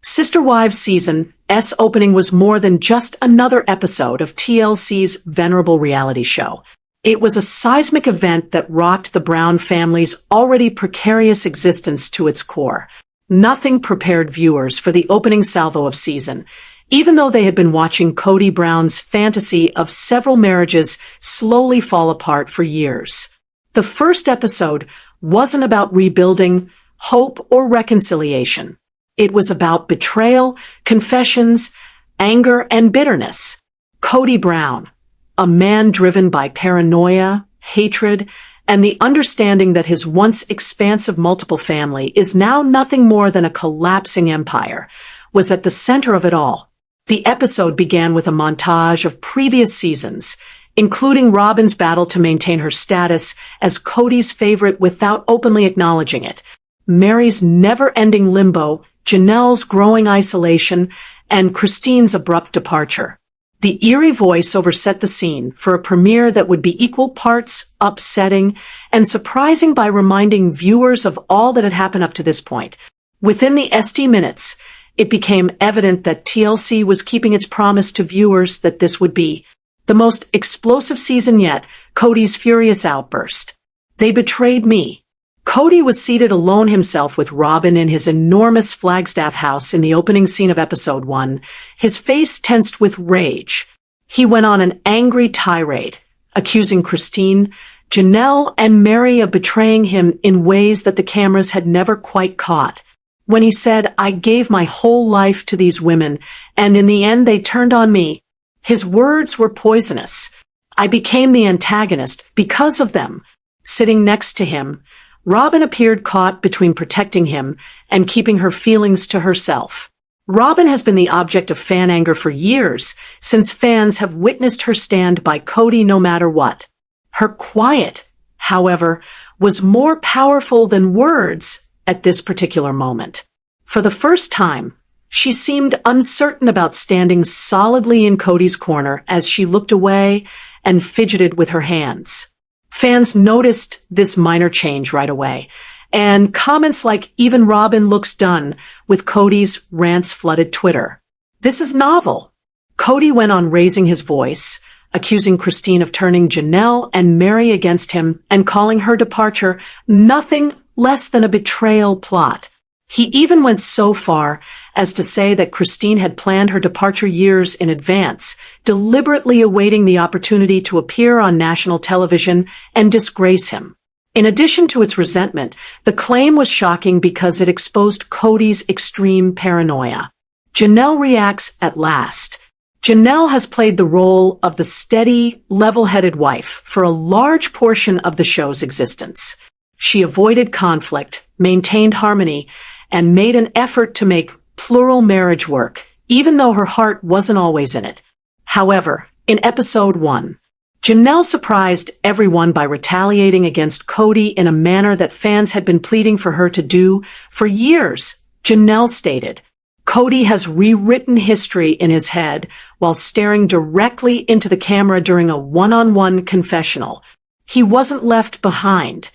Sister Wives Season S opening was more than just another episode of TLC's venerable reality show. It was a seismic event that rocked the Brown family's already precarious existence to its core. Nothing prepared viewers for the opening salvo of season, even though they had been watching Kody Brown's fantasy of several marriages slowly fall apart for years. The first episode wasn't about rebuilding, hope, or reconciliation. It was about betrayal, confessions, anger, and bitterness. Kody Brown, a man driven by paranoia, hatred, and the understanding that his once expansive multiple family is now nothing more than a collapsing empire, was at the center of it all. The episode began with a montage of previous seasons, including Robyn's battle to maintain her status as Kody's favorite without openly acknowledging it, Mary's never-ending limbo, Janelle's growing isolation, and Christine's abrupt departure. The eerie voiceover set the scene for a premiere that would be equal parts upsetting and surprising by reminding viewers of all that had happened up to this point. Within the ST minutes, it became evident that TLC was keeping its promise to viewers that this would be the most explosive season yet. Kody's furious outburst. "They betrayed me." Kody was seated alone himself with Robyn in his enormous Flagstaff house in the opening scene of episode 1, his face tensed with rage. He went on an angry tirade, accusing Christine, Janelle, and Mary of betraying him in ways that the cameras had never quite caught. When he said, "I gave my whole life to these women, and in the end they turned on me," his words were poisonous. "I became the antagonist because of them." Sitting next to him, Robyn appeared caught between protecting him and keeping her feelings to herself. Robyn has been the object of fan anger for years, since fans have witnessed her stand by Kody no matter what. Her quiet, however, was more powerful than words at this particular moment. For the first time, she seemed uncertain about standing solidly in Kody's corner as she looked away and fidgeted with her hands. Fans noticed this minor change right away, and comments like "even Robyn looks done" with Kody's rants flooded Twitter. This is novel. Kody went on raising his voice, accusing Christine of turning Janelle and Mary against him and calling her departure nothing less than a betrayal plot. He even went so far as to say that Christine had planned her departure years in advance, deliberately awaiting the opportunity to appear on national television and disgrace him. In addition to its resentment, the claim was shocking because it exposed Kody's extreme paranoia. Janelle reacts at last. Janelle has played the role of the steady, level-headed wife for a large portion of the show's existence. She avoided conflict, maintained harmony, and made an effort to make plural marriage work, even though her heart wasn't always in it. However, in episode 1, Janelle surprised everyone by retaliating against Kody in a manner that fans had been pleading for her to do for years. Janelle stated, "Kody has rewritten history in his head while staring directly into the camera during a one-on-one confessional. He wasn't left behind."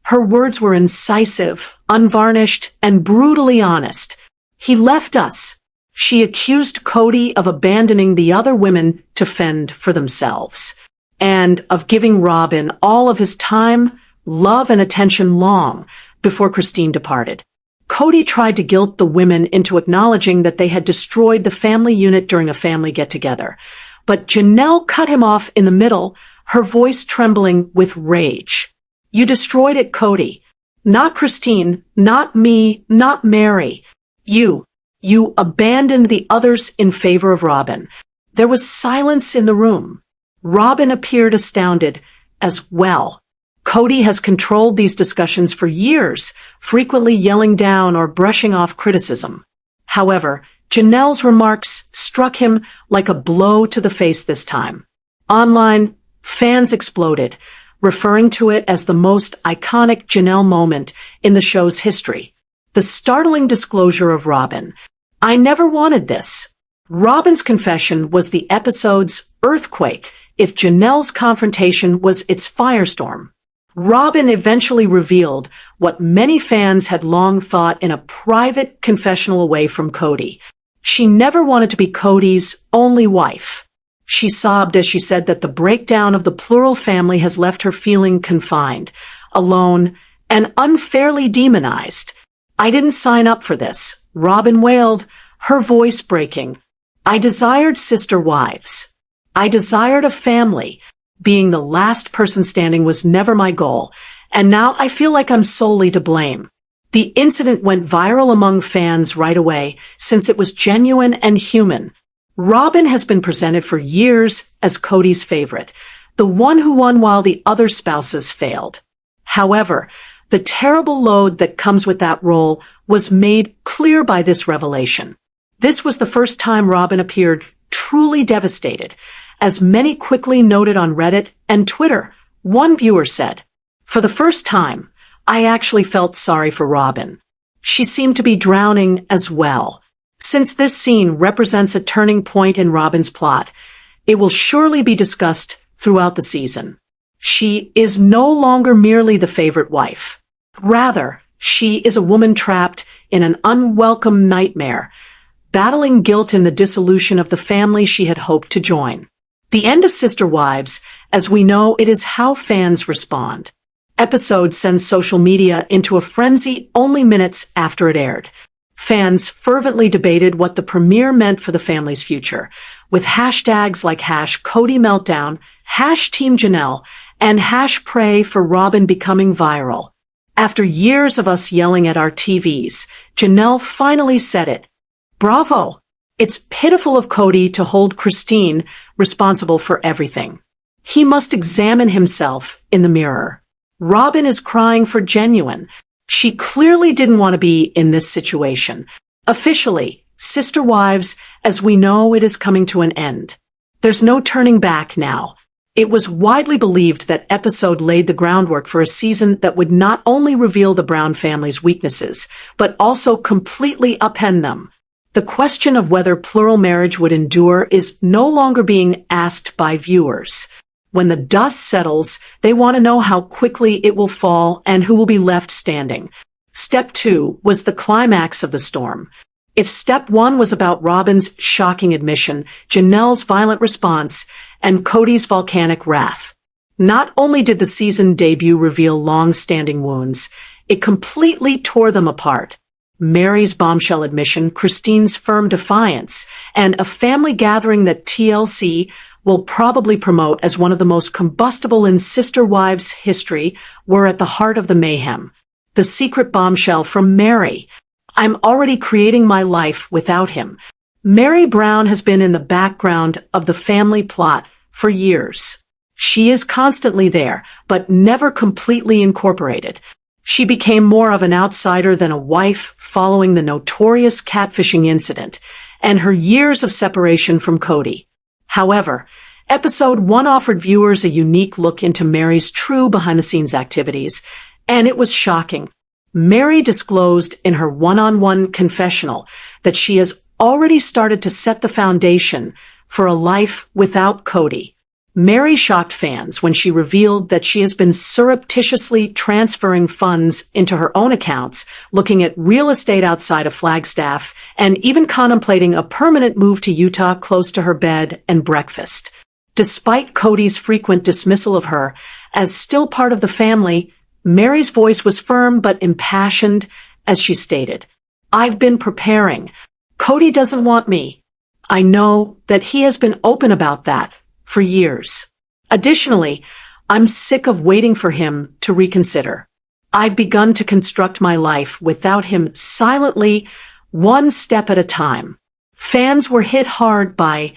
Her words were incisive, unvarnished, and brutally honest. "He left us." She accused Kody of abandoning the other women to fend for themselves, and of giving Robyn all of his time, love, and attention long before Christine departed. Kody tried to guilt the women into acknowledging that they had destroyed the family unit during a family get-together, but Janelle cut him off in the middle, her voice trembling with rage. "You destroyed it, Kody. Not Christine, not me, not Mary. You abandoned the others in favor of Robyn." There was silence in the room. Robyn appeared astounded as well. Kody has controlled these discussions for years, frequently yelling down or brushing off criticism. However, Janelle's remarks struck him like a blow to the face this time. Online, fans exploded, referring to it as the most iconic Janelle moment in the show's history. The startling disclosure of Robyn. "I never wanted this." Robyn's confession was the episode's earthquake, if Janelle's confrontation was its firestorm. Robyn eventually revealed what many fans had long thought in a private confessional away from Kody. She never wanted to be Kody's only wife. She sobbed as she said that the breakdown of the plural family has left her feeling confined, alone, and unfairly demonized. "I didn't sign up for this," Robyn wailed, her voice breaking. "I desired sister wives. I desired a family. Being the last person standing was never my goal, and now I feel like I'm solely to blame." The incident went viral among fans right away, since it was genuine and human. Robyn has been presented for years as Kody's favorite, the one who won while the other spouses failed. However, the terrible load that comes with that role was made clear by this revelation. This was the first time Robyn appeared truly devastated. As many quickly noted on Reddit and Twitter, one viewer said, "For the first time, I actually felt sorry for Robyn. She seemed to be drowning as well." Since this scene represents a turning point in Robyn's plot, it will surely be discussed throughout the season. She is no longer merely the favorite wife. Rather, she is a woman trapped in an unwelcome nightmare, battling guilt in the dissolution of the family she had hoped to join. The end of Sister Wives, as we know, it is how fans respond. Episode sends social media into a frenzy only minutes after it aired. Fans fervently debated what the premiere meant for the family's future, with hashtags like #CodyMeltdown, #TeamJanelle, and #Pray for Robyn becoming viral. After years of us yelling at our TVs, Janelle finally said it. "Bravo! It's pitiful of Kody to hold Christine responsible for everything. He must examine himself in the mirror. Robyn is crying for genuine. She clearly didn't want to be in this situation. Officially, Sister Wives, as we know, it is coming to an end. There's no turning back now." It was widely believed that episode laid the groundwork for a season that would not only reveal the Brown family's weaknesses, but also completely upend them. The question of whether plural marriage would endure is no longer being asked by viewers. When the dust settles, they want to know how quickly it will fall and who will be left standing. Step 2 was the climax of the storm. If step 1 was about Robyn's shocking admission, Janelle's violent response, and Kody's volcanic wrath, not only did the season debut reveal long-standing wounds, it completely tore them apart. Mary's bombshell admission, Christine's firm defiance, and a family gathering that TLC will probably promote as one of the most combustible in Sister Wives history were at the heart of the mayhem. The secret bombshell from Mary. "I'm already creating my life without him." Mary Brown has been in the background of the family plot for years. She is constantly there, but never completely incorporated. She became more of an outsider than a wife following the notorious catfishing incident and her years of separation from Kody. However, episode 1 offered viewers a unique look into Mary's true behind-the-scenes activities, and it was shocking. Mary disclosed in her one-on-one confessional that she has already started to set the foundation for a life without Kody. Mary shocked fans when she revealed that she has been surreptitiously transferring funds into her own accounts, looking at real estate outside of Flagstaff, and even contemplating a permanent move to Utah close to her bed and breakfast. Despite Kody's frequent dismissal of her as still part of the family, Mary's voice was firm but impassioned as she stated, "I've been preparing. Kody doesn't want me. I know that he has been open about that for years. Additionally, I'm sick of waiting for him to reconsider. I've begun to construct my life without him silently, one step at a time." Fans were hit hard by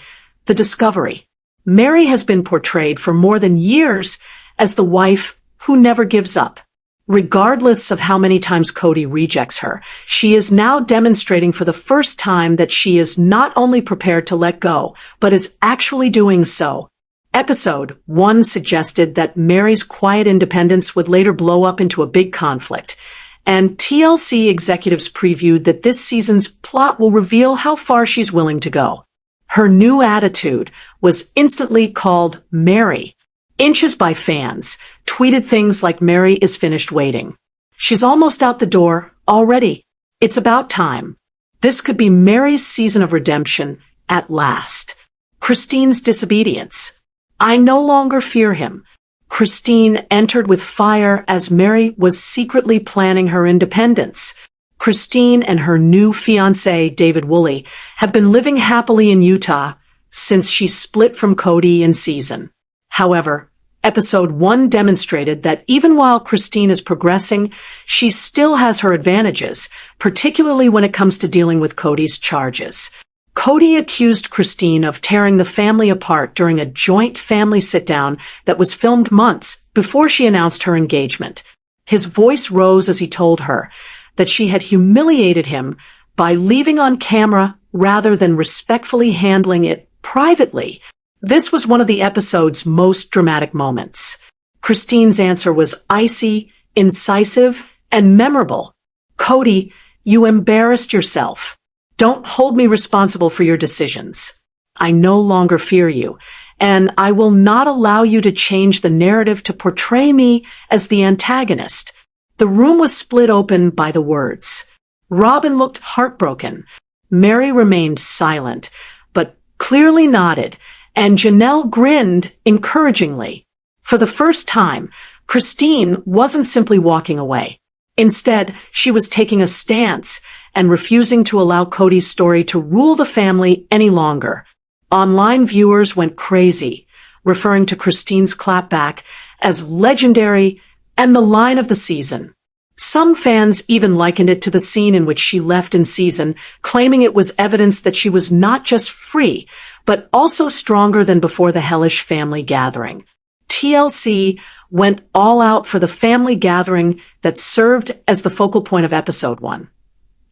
the discovery. Mary has been portrayed for more than years as the wife who never gives up. Regardless of how many times Kody rejects her, she is now demonstrating for the first time that she is not only prepared to let go, but is actually doing so. Episode 1 suggested that Mary's quiet independence would later blow up into a big conflict, and TLC executives previewed that this season's plot will reveal how far she's willing to go. Her new attitude was instantly called Mary. inches by fans, tweeted things like Mary is finished waiting. She's almost out the door, already. It's about time. This could be Mary's season of redemption at last. Christine's disobedience. I no longer fear him. Christine entered with fire as Mary was secretly planning her independence. Christine and her new fiancé, David Woolley, have been living happily in Utah since she split from Kody in season. However, episode 1 demonstrated that even while Christine is progressing, she still has her advantages, particularly when it comes to dealing with Kody's charges. Kody accused Christine of tearing the family apart during a joint family sit-down that was filmed months before she announced her engagement. His voice rose as he told her that she had humiliated him by leaving on camera rather than respectfully handling it privately. This was one of the episode's most dramatic moments. Christine's answer was icy, incisive, and memorable. Kody, you embarrassed yourself. Don't hold me responsible for your decisions. I no longer fear you, and I will not allow you to change the narrative to portray me as the antagonist. The room was split open by the words. Robyn looked heartbroken. Mary remained silent, but clearly nodded, and Janelle grinned encouragingly. For the first time, Christine wasn't simply walking away. Instead, she was taking a stance and refusing to allow Kody's story to rule the family any longer. Online viewers went crazy, referring to Christine's clapback as legendary and the line of the season. Some fans even likened it to the scene in which she left in season, claiming it was evidence that she was not just free, but also stronger than before the hellish family gathering. TLC went all out for the family gathering that served as the focal point of episode 1.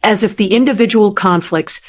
As if the individual conflicts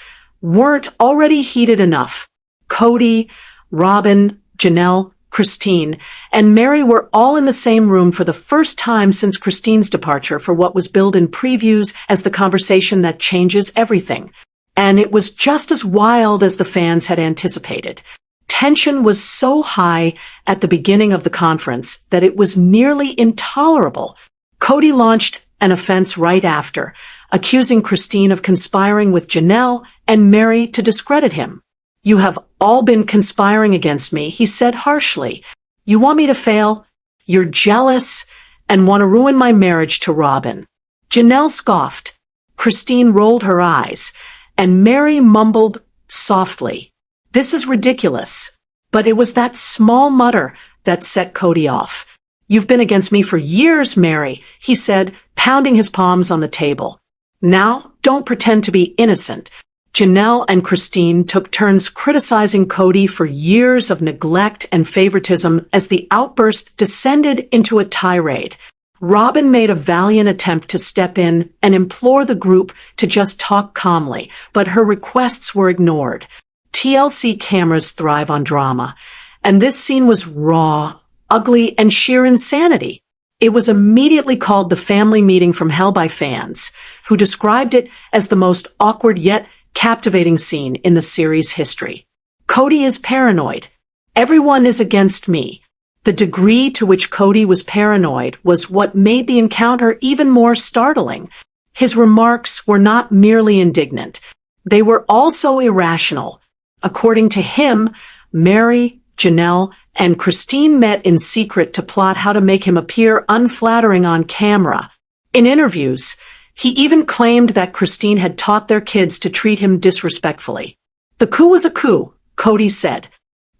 weren't already heated enough, Kody, Robyn, Janelle, Christine, and Mary were all in the same room for the first time since Christine's departure for what was billed in previews as the conversation that changes everything. And it was just as wild as the fans had anticipated. Tension was so high at the beginning of the conference that it was nearly intolerable. Kody launched an offense right after, accusing Christine of conspiring with Janelle and Mary to discredit him. You have all been conspiring against me, he said harshly. You want me to fail? You're jealous and want to ruin my marriage to Robyn. Janelle scoffed. Christine rolled her eyes, and Mary mumbled softly. This is ridiculous. But it was that small mutter that set Kody off. You've been against me for years, Mary, he said, pounding his palms on the table. Now, don't pretend to be innocent. Janelle and Christine took turns criticizing Kody for years of neglect and favoritism as the outburst descended into a tirade. Robyn made a valiant attempt to step in and implore the group to just talk calmly, but her requests were ignored. TLC cameras thrive on drama, and this scene was raw, ugly, and sheer insanity. It was immediately called the family meeting from hell by fans, who described it as the most awkward yet captivating scene in the series' history. Kody is paranoid. Everyone is against me. The degree to which Kody was paranoid was what made the encounter even more startling. His remarks were not merely indignant. They were also irrational. According to him, Mary, Janelle, and Christine met in secret to plot how to make him appear unflattering on camera. In interviews, he even claimed that Christine had taught their kids to treat him disrespectfully. The coup was a coup, Kody said.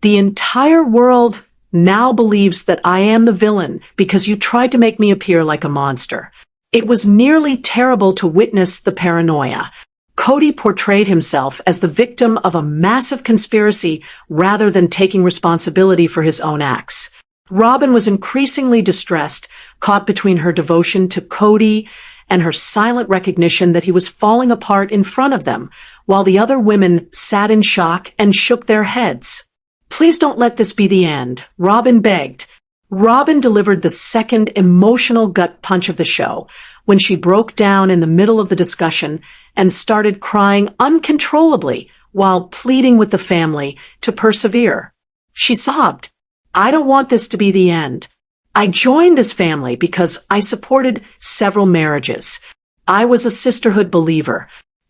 The entire world now believes that I am the villain because you tried to make me appear like a monster. It was nearly terrible to witness the paranoia. Kody portrayed himself as the victim of a massive conspiracy rather than taking responsibility for his own acts. Robyn was increasingly distressed, caught between her devotion to Kody and her silent recognition that he was falling apart in front of them, while the other women sat in shock and shook their heads. Please don't let this be the end, Robyn begged. Robyn delivered the second emotional gut punch of the show when she broke down in the middle of the discussion and started crying uncontrollably while pleading with the family to persevere. She sobbed, I don't want this to be the end. I joined this family because I supported several marriages. I was a sisterhood believer.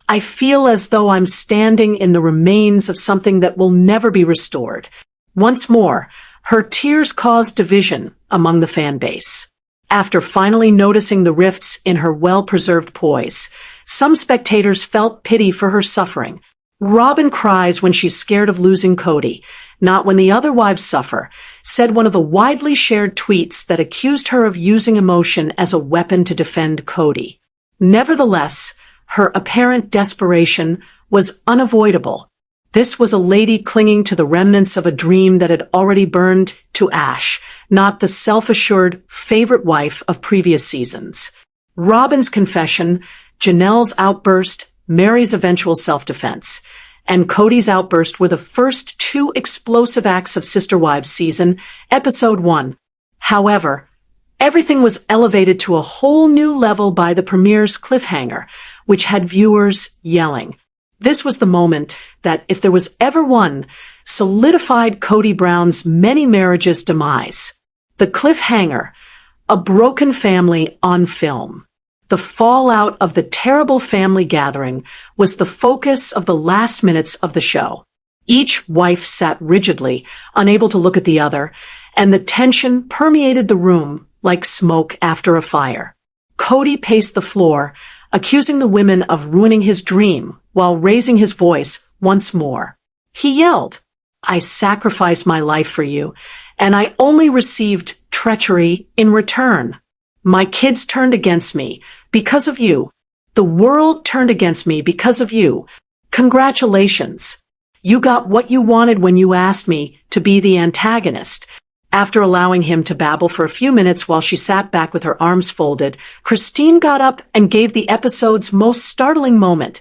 I feel as though I'm standing in the remains of something that will never be restored. Once more, her tears caused division among the fan base. After finally noticing the rifts in her well-preserved poise, some spectators felt pity for her suffering. Robyn cries when she's scared of losing Kody, not when the other wives suffer, said one of the widely shared tweets that accused her of using emotion as a weapon to defend Kody. Nevertheless, her apparent desperation was unavoidable. This was a lady clinging to the remnants of a dream that had already burned to ash, not the self-assured favorite wife of previous seasons. Robyn's confession, Janelle's outburst, Mary's eventual self-defense, and Kody's outburst were the first two explosive acts of Sister Wives season, episode 1. However, everything was elevated to a whole new level by the premiere's cliffhanger, which had viewers yelling. This was the moment that, if there was ever one, solidified Kody Brown's many marriages' demise. The cliffhanger, a broken family on film. The fallout of the terrible family gathering was the focus of the last minutes of the show. Each wife sat rigidly, unable to look at the other, and the tension permeated the room like smoke after a fire. Kody paced the floor, accusing the women of ruining his dream while raising his voice once more. He yelled, "I sacrificed my life for you, and I only received treachery in return. My kids turned against me because of you. The world turned against me because of you. Congratulations. You got what you wanted when you asked me to be the antagonist." After allowing him to babble for a few minutes while she sat back with her arms folded, Christine got up and gave the episode's most startling moment,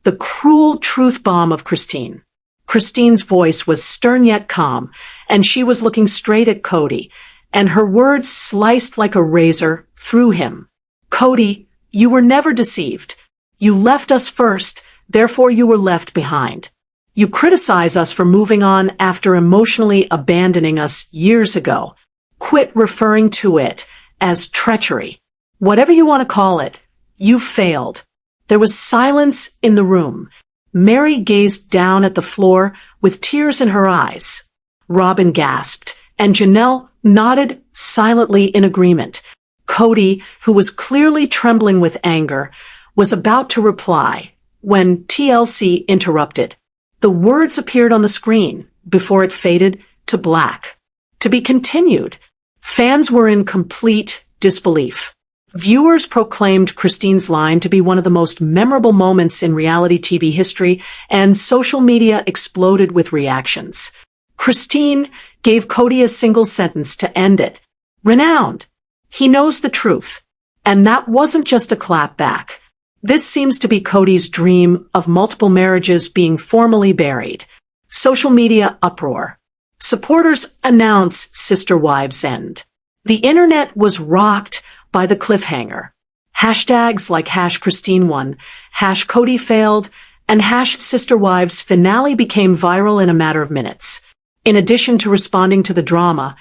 the cruel truth bomb of Christine. Christine's voice was stern yet calm, and she was looking straight at Kody, and her words sliced like a razor through him. "Kody, you were never deceived. You left us first, therefore you were left behind. You criticize us for moving on after emotionally abandoning us years ago. Quit referring to it as treachery. Whatever you want to call it, you failed." There was silence in the room. Mary gazed down at the floor with tears in her eyes. Robyn gasped, and Janelle nodded silently in agreement. Kody, who was clearly trembling with anger, was about to reply when TLC interrupted. The words appeared on the screen before it faded to black. To be continued. Fans were in complete disbelief. Viewers proclaimed Christine's line to be one of the most memorable moments in reality TV history, and social media exploded with reactions. Christine gave Kody a single sentence to end it. "Renowned. He knows the truth." And that wasn't just a clap back. This seems to be Kody's dream of multiple marriages being formally buried. Social media uproar. Supporters announce Sister Wives' end. The internet was rocked by the cliffhanger. Hashtags like #Christine1, #KodyFailed, and #SisterWives finale became viral in a matter of minutes. In addition to responding to the drama,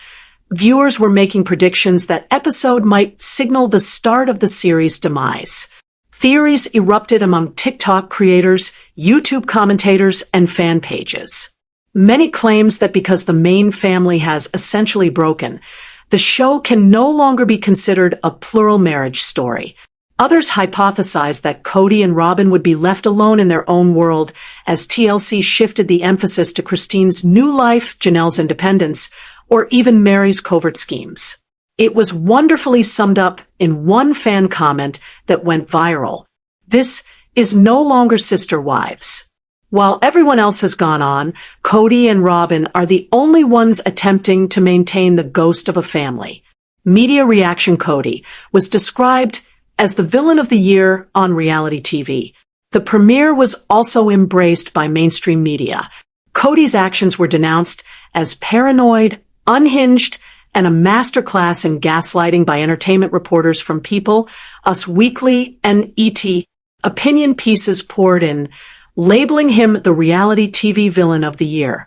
viewers were making predictions that episode might signal the start of the series' demise. Theories erupted among TikTok creators, YouTube commentators, and fan pages. Many claims that because the main family has essentially broken, the show can no longer be considered a plural marriage story. Others hypothesized that Kody and Robyn would be left alone in their own world as TLC shifted the emphasis to Christine's new life, Janelle's independence, or even Mary's covert schemes. It was wonderfully summed up in one fan comment that went viral. "This is no longer Sister Wives." While everyone else has gone on, Kody and Robyn are the only ones attempting to maintain the ghost of a family. Media reaction: Kody was described as the villain of the year on reality TV. The premiere was also embraced by mainstream media. Kody's actions were denounced as paranoid, unhinged, and a masterclass in gaslighting by entertainment reporters from People, Us Weekly, and ET. Opinion pieces poured in, labeling him the reality TV villain of the year.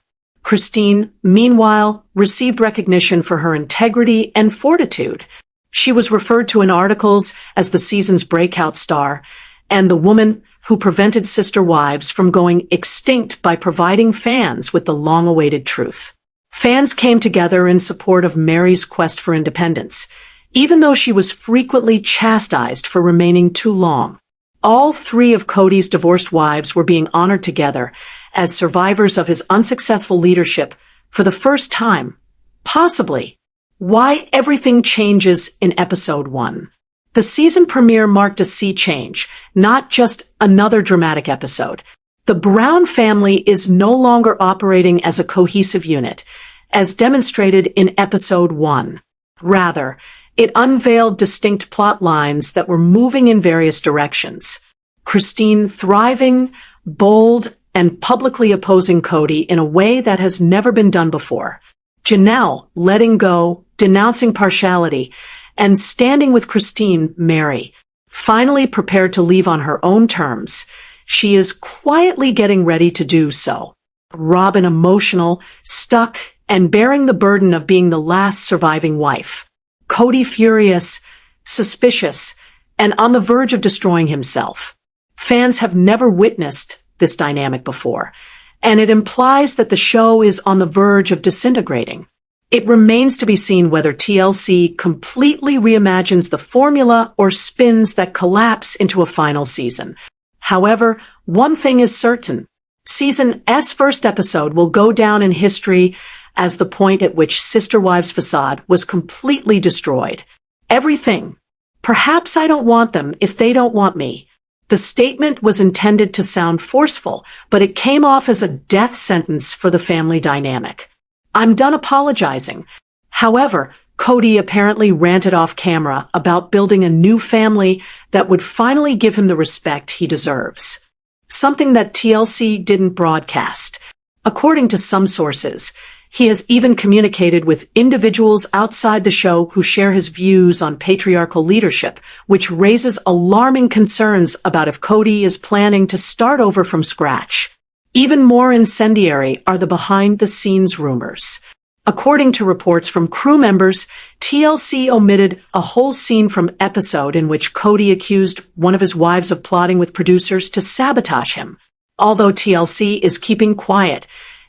Christine, meanwhile, received recognition for her integrity and fortitude. She was referred to in articles as the season's breakout star and the woman who prevented sister wives from going extinct by providing fans with the long-awaited truth. Fans came together in support of Mary's quest for independence, even though she was frequently chastised for remaining too long. All three of Kody's divorced wives were being honored together as survivors of his unsuccessful leadership for the first time. Possibly why everything changes in episode 1. The season premiere marked a sea change, not just another dramatic episode. The Brown family is no longer operating as a cohesive unit, as demonstrated in episode 1. Rather, it unveiled distinct plot lines that were moving in various directions. Christine thriving, bold, and publicly opposing Kody in a way that has never been done before. Janelle letting go, denouncing partiality, and standing with Christine, Mary, finally prepared to leave on her own terms. She is quietly getting ready to do so. Robyn emotional, stuck, and bearing the burden of being the last surviving wife. Kody furious, suspicious, and on the verge of destroying himself. Fans have never witnessed this dynamic before, and it implies that the show is on the verge of disintegrating. It remains to be seen whether TLC completely reimagines the formula or spins that collapse into a final season. However, one thing is certain. Season S's first episode will go down in history as the point at which Sister Wives' facade was completely destroyed. Everything. Perhaps I don't want them if they don't want me. The statement was intended to sound forceful, but it came off as a death sentence for the family dynamic. I'm done apologizing. However, Kody apparently ranted off camera about building a new family that would finally give him the respect he deserves. Something that TLC didn't broadcast. According to some sources, he has even communicated with individuals outside the show who share his views on patriarchal leadership, which raises alarming concerns about if Kody is planning to start over from scratch. Even more incendiary are the behind-the-scenes rumors. According to reports from crew members, TLC omitted a whole scene from episode in which Kody accused one of his wives of plotting with producers to sabotage him. Although TLC is keeping quiet,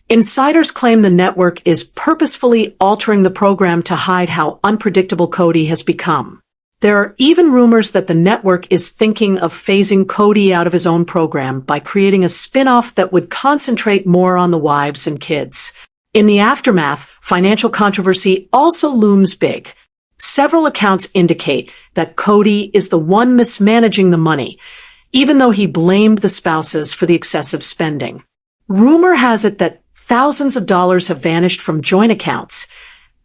insiders claim the network is purposefully altering the program to hide how unpredictable Kody has become. There are even rumors that the network is thinking of phasing Kody out of his own program by creating a spin-off that would concentrate more on the wives and kids. In the aftermath, financial controversy also looms big. Several accounts indicate that Kody is the one mismanaging the money, even though he blamed the spouses for the excessive spending. Rumor has it that thousands of dollars have vanished from joint accounts,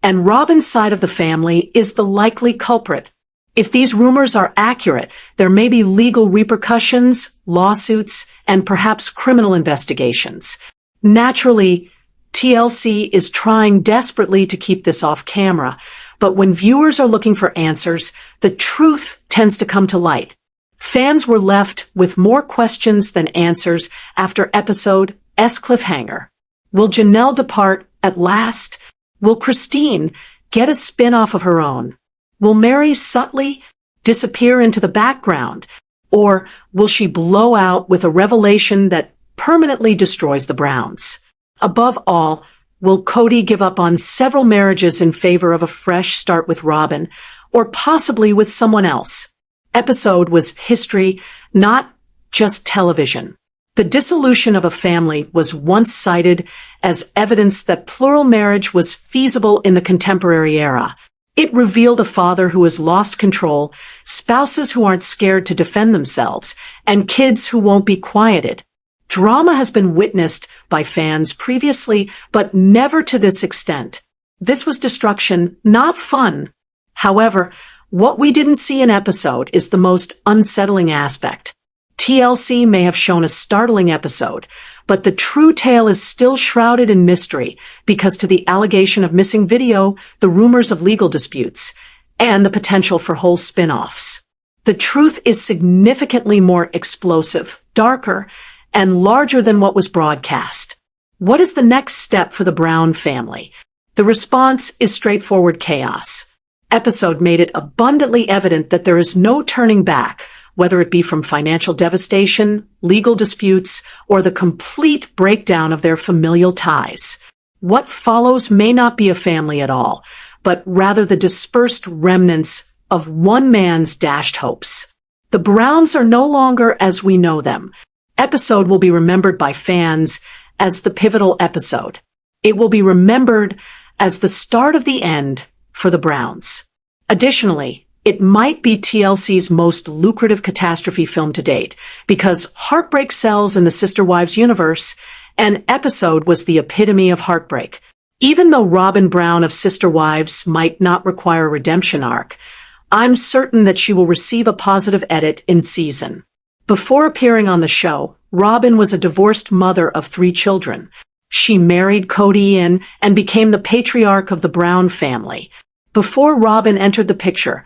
and Robyn's side of the family is the likely culprit. If these rumors are accurate, there may be legal repercussions, lawsuits, and perhaps criminal investigations. Naturally, TLC is trying desperately to keep this off camera, but when viewers are looking for answers, the truth tends to come to light. Fans were left with more questions than answers after episode S's cliffhanger. Will Janelle depart at last? Will Christine get a spin-off of her own? Will Mary subtly disappear into the background? Or will she blow out with a revelation that permanently destroys the Browns? Above all, will Kody give up on several marriages in favor of a fresh start with Robyn, or possibly with someone else? Episode was history, not just television. The dissolution of a family was once cited as evidence that plural marriage was feasible in the contemporary era. It revealed a father who has lost control, spouses who aren't scared to defend themselves, and kids who won't be quieted. Drama has been witnessed by fans previously, but never to this extent. This was destruction, not fun. However, what we didn't see in episode is the most unsettling aspect. TLC may have shown a startling episode, but the true tale is still shrouded in mystery because to the allegation of missing video, the rumors of legal disputes, and the potential for whole spin-offs. The truth is significantly more explosive, darker, and larger than what was broadcast. What is the next step for the Brown family? The response is straightforward chaos. Episode made it abundantly evident that there is no turning back, whether it be from financial devastation, legal disputes, or the complete breakdown of their familial ties. What follows may not be a family at all, but rather the dispersed remnants of one man's dashed hopes. The Browns are no longer as we know them. Episode will be remembered by fans as the pivotal episode. It will be remembered as the start of the end for the Browns. Additionally, it might be TLC's most lucrative catastrophe film to date, because heartbreak sells in the Sister Wives universe, and Episode was the epitome of heartbreak. Even though Robyn Brown of Sister Wives might not require a redemption arc, I'm certain that she will receive a positive edit in season. Before appearing on the show, Robyn was a divorced mother of 3 children. She married Kody and became the patriarch of the Brown family. Before Robyn entered the picture,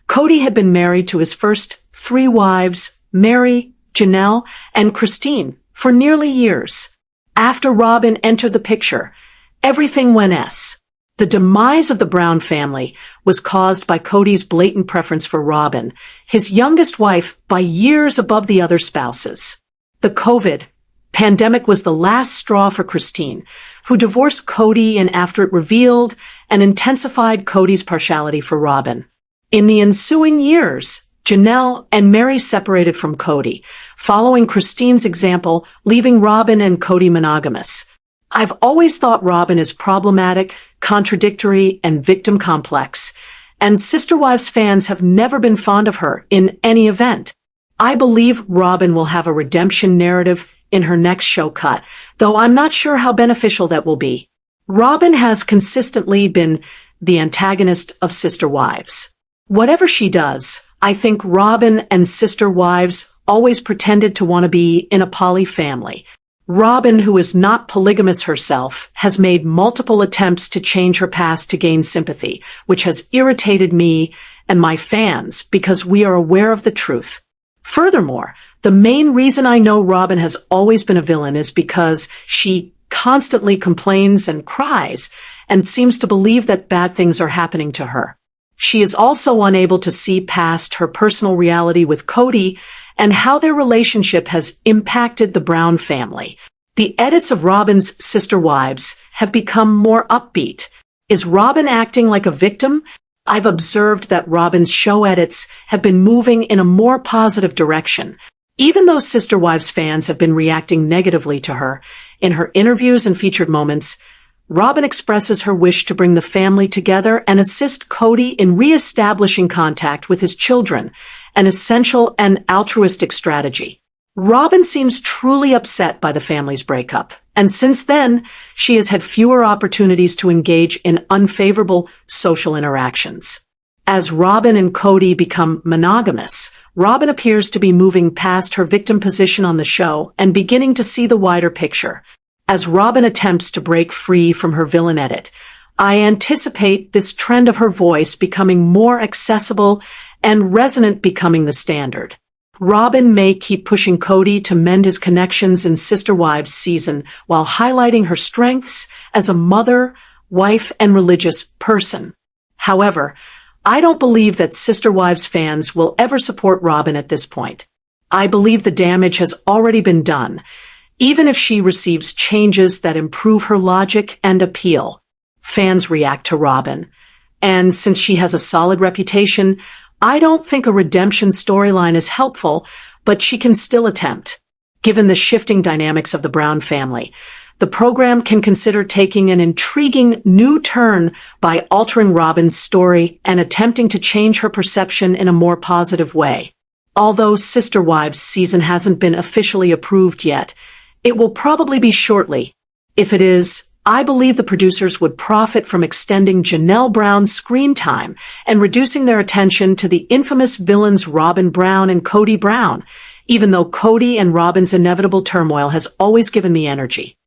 Kody had been married to his first 3 wives, Mary, Janelle, and Christine, for nearly years. After Robyn entered the picture, everything went S. The demise of the Brown family was caused by Kody's blatant preference for Robyn, his youngest wife, by years above the other spouses. The COVID pandemic was the last straw for Christine, who divorced Kody, and after it revealed and intensified Kody's partiality for Robyn. In the ensuing years, Janelle and Mary separated from Kody, following Christine's example, leaving Robyn and Kody monogamous. I've always thought Robyn is problematic, contradictory, and victim complex, and Sister Wives fans have never been fond of her in any event. I believe Robyn will have a redemption narrative in her next show cut, though I'm not sure how beneficial that will be. Robyn has consistently been the antagonist of Sister Wives. Whatever she does, I think Robyn and Sister Wives always pretended to want to be in a poly family. Robyn, who is not polygamous herself, has made multiple attempts to change her past to gain sympathy, which has irritated me and my fans because we are aware of the truth. Furthermore, the main reason I know Robyn has always been a villain is because she constantly complains and cries and seems to believe that bad things are happening to her. She is also unable to see past her personal reality with Kody and how their relationship has impacted the Brown family. The edits of Robyn's Sister Wives have become more upbeat. Is Robyn acting like a victim? I've observed that Robyn's show edits have been moving in a more positive direction. Even though Sister Wives fans have been reacting negatively to her, in her interviews and featured moments, Robyn expresses her wish to bring the family together and assist Kody in re-establishing contact with his children, an essential and altruistic strategy. Robyn seems truly upset by the family's breakup, and since then, she has had fewer opportunities to engage in unfavorable social interactions. As Robyn and Kody become monogamous, Robyn appears to be moving past her victim position on the show and beginning to see the wider picture. As Robyn attempts to break free from her villain edit, I anticipate this trend of her voice becoming more accessible and resonant becoming the standard. Robyn may keep pushing Kody to mend his connections in Sister Wives season while highlighting her strengths as a mother, wife, and religious person. However, I don't believe that Sister Wives fans will ever support Robyn at this point. I believe the damage has already been done, even if she receives changes that improve her logic and appeal. Fans react to Robyn, and since she has a solid reputation, I don't think a redemption storyline is helpful, but she can still attempt. Given the shifting dynamics of the Brown family, the program can consider taking an intriguing new turn by altering Robyn's story and attempting to change her perception in a more positive way. Although Sister Wives season hasn't been officially approved yet, it will probably be shortly. If it is, I believe the producers would profit from extending Janelle Brown's screen time and reducing their attention to the infamous villains Robyn Brown and Kody Brown, even though Kody and Robyn's inevitable turmoil has always given me energy.